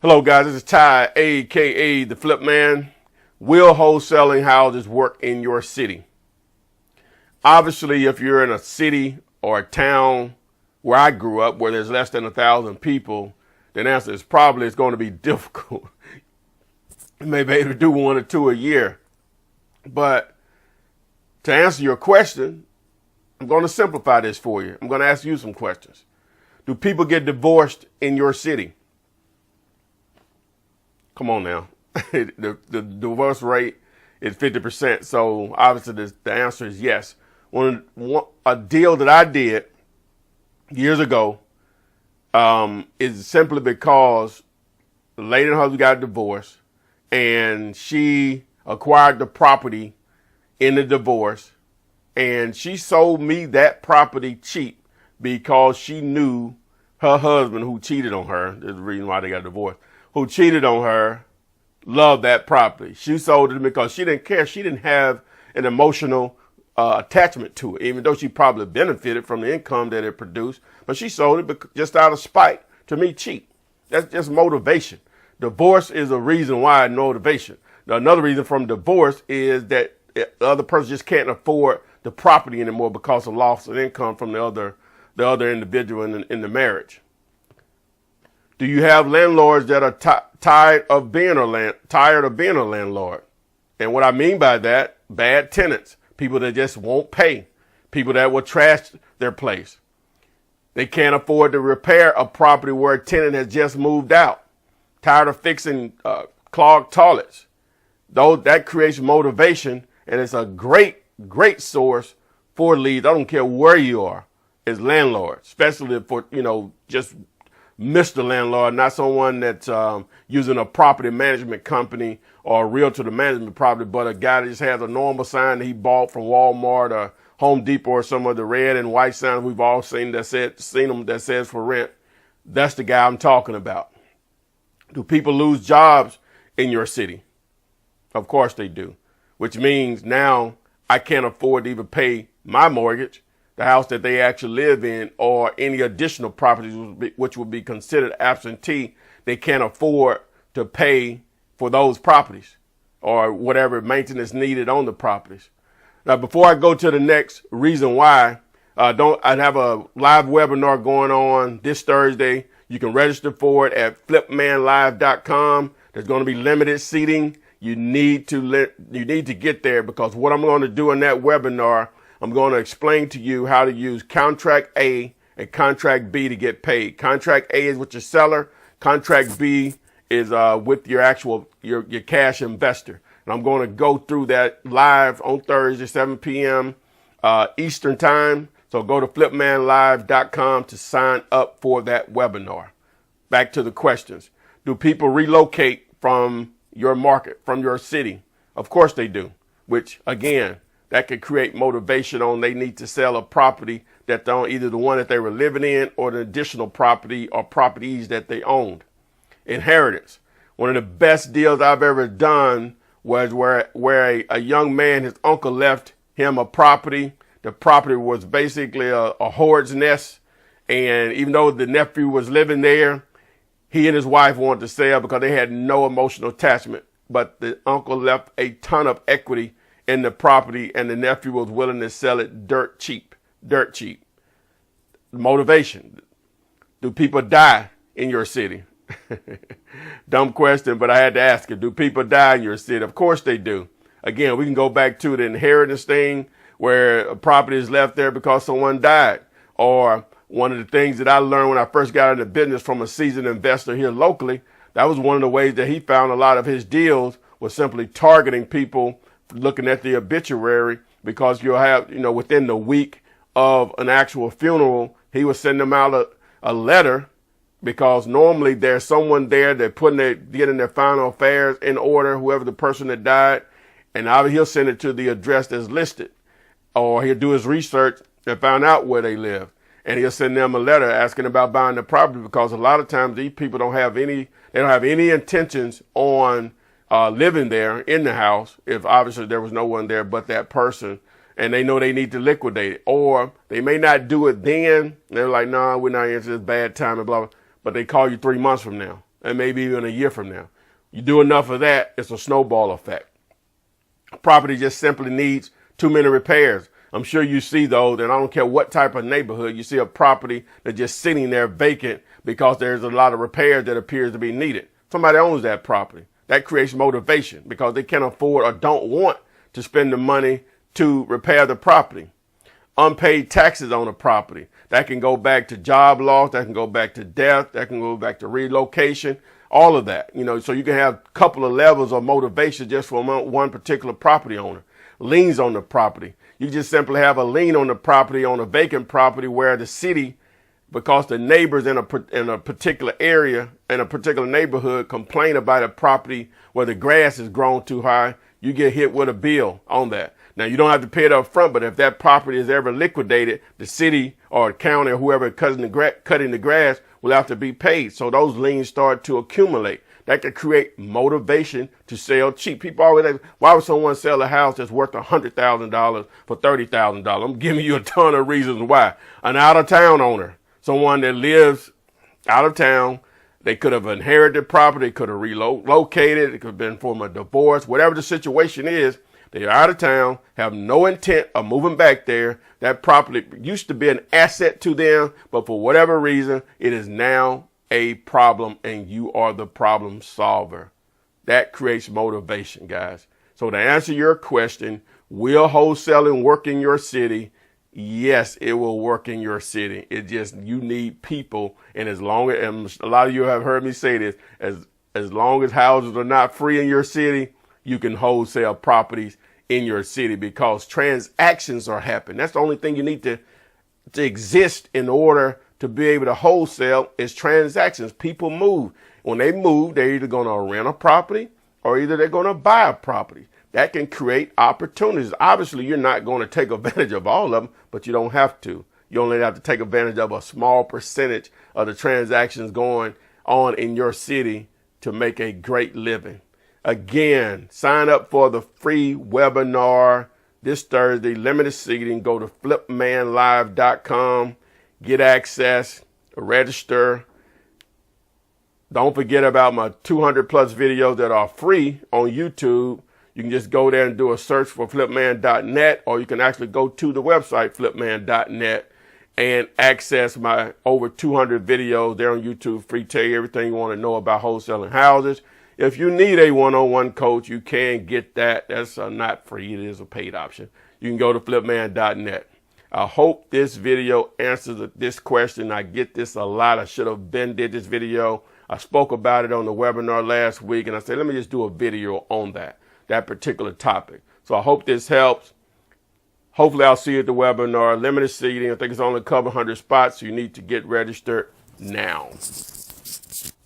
Hello guys, this is Ty, aka the Flip Man. Will wholesaling houses work in your city? Obviously, if you're in a city or a town where I grew up, where there's less than 1,000 people, then the answer is probably it's going to be difficult. You may be able to do one or two a year. But to answer your question, I'm going to simplify this for you. I'm going to ask you some questions. Do people get divorced in your city? Come on now. The divorce rate is 50%. So obviously the answer is yes. A deal that I did years ago is simply because the lady and her husband got divorced and she acquired the property in the divorce, and she sold me that property cheap because she knew her husband, who cheated on her, there's the reason why they got divorced, who cheated on her, loved that property. She sold it because she didn't care. She didn't have an emotional attachment to it, even though she probably benefited from the income that it produced. But she sold it just out of spite to me cheap. That's just motivation. Divorce is a reason why motivation. Another reason from divorce is that the other person just can't afford the property anymore because of loss of income from the other individual in the marriage. Do you have landlords that are tired of being a landlord? And what I mean by that, bad tenants, people that just won't pay, people that will trash their place. They can't afford to repair a property where a tenant has just moved out, tired of fixing clogged toilets. That creates motivation, and it's a great source for leads. I don't care where you are, as landlords, especially for, just Mr. Landlord, not someone that's using a property management company or a realtor to manage the property, but a guy that just has a normal sign that he bought from Walmart or Home Depot or some of the red and white signs we've all seen that says for rent. That's the guy I'm talking about. Do people lose jobs in your city? Of course they do, which means now I can't afford to even pay my mortgage, the house that they actually live in, or any additional properties which would be considered absentee. They can't afford to pay for those properties or whatever maintenance needed on the properties. Now, before I go to the next reason why, I have a live webinar going on this Thursday. You can register for it at flipmanlive.com. There's going to be limited seating. You need to get there, because what I'm going to do in that webinar, I'm going to explain to you how to use contract A and contract B to get paid. Contract A is with your seller. Contract B is with your cash investor. And I'm going to go through that live on Thursday, 7 p.m. Eastern time. So go to flipmanlive.com to sign up for that webinar. Back to the questions. Do people relocate from your market, from your city? Of course they do, which again, that could create motivation on they need to sell a property that they own, either the one that they were living in or the additional property or properties that they owned. Inheritance. One of the best deals I've ever done was where a young man, his uncle left him a property. The property was basically a horde's nest. And even though the nephew was living there, he and his wife wanted to sell because they had no emotional attachment. But the uncle left a ton of equity in the property, and the nephew was willing to sell it dirt cheap. Motivation. Do people die in your city? Dumb question, but I had to ask it. Do people die in your city? Of course they do. Again, we can go back to the inheritance thing where a property is left there because someone died. Or one of the things that I learned when I first got into business from a seasoned investor here locally, that was one of the ways that he found a lot of his deals was simply targeting people looking at the obituary, because you'll have, within the week of an actual funeral, he would send them out a letter, because normally there's someone there that getting their final affairs in order, whoever the person that died, and he'll send it to the address that's listed, or he'll do his research and find out where they live, and he'll send them a letter asking about buying the property, because a lot of times these people don't have any intentions on living there in the house, if obviously there was no one there but that person, and they know they need to liquidate it. Or they may not do it then. They're like, no, we're not into this bad time and blah, blah. But they call you 3 months from now. and maybe even a year from now. You do enough of that, it's a snowball effect. A property just simply needs too many repairs. I'm sure you see those, and I don't care what type of neighborhood, you see a property that's just sitting there vacant because there's a lot of repairs that appears to be needed. Somebody owns that property. That creates motivation because they can't afford or don't want to spend the money to repair the property. Unpaid taxes on a property. That can go back to job loss. That can go back to death. That can go back to relocation. All of that, so you can have a couple of levels of motivation just from one particular property owner. Liens on the property. You just simply have a lien on the property, on a vacant property where the city, because the neighbors in a particular area, in a particular neighborhood complain about a property where the grass is grown too high, you get hit with a bill on that. Now, you don't have to pay it up front, but if that property is ever liquidated, the city or the county or whoever cutting the grass will have to be paid. So those liens start to accumulate. That could create motivation to sell cheap. People always ask, why would someone sell a house that's worth $100,000 for $30,000? I'm giving you a ton of reasons why. An out-of-town owner, someone that lives out of town, they could have inherited property, they could have relocated, it could have been from a divorce, whatever the situation is. They're out of town, have no intent of moving back there. That property used to be an asset to them, but for whatever reason, it is now a problem, and you are the problem solver. That creates motivation, guys. So to answer your question, will wholesaling work in your city? Yes, it will work in your city. It just, you need people. And as long as, and a lot of you have heard me say this, as long as houses are not free in your city, you can wholesale properties in your city because transactions are happening. That's the only thing you need to exist in order to be able to wholesale is transactions. People move. When they move, they're either going to rent a property or either they're going to buy a property. That can create opportunities. Obviously, you're not going to take advantage of all of them, but you don't have to. You only have to take advantage of a small percentage of the transactions going on in your city to make a great living. Again, sign up for the free webinar this Thursday, limited seating. Go to flipmanlive.com, get access, register. Don't forget about my 200 plus videos that are free on YouTube. You can just go there and do a search for flipman.net, or you can actually go to the website flipman.net and access my over 200 videos there on YouTube, free, tell you everything you want to know about wholesaling houses. If you need a one-on-one coach, you can get that. That's not free. It is a paid option. You can go to flipman.net. I hope this video answers this question. I get this a lot. I should have been did this video. I spoke about it on the webinar last week, and I said, let me just do a video on that particular topic. So I hope this helps. Hopefully I'll see you at the webinar. Limited seating. I think it's only a couple hundred spots, so you need to get registered now.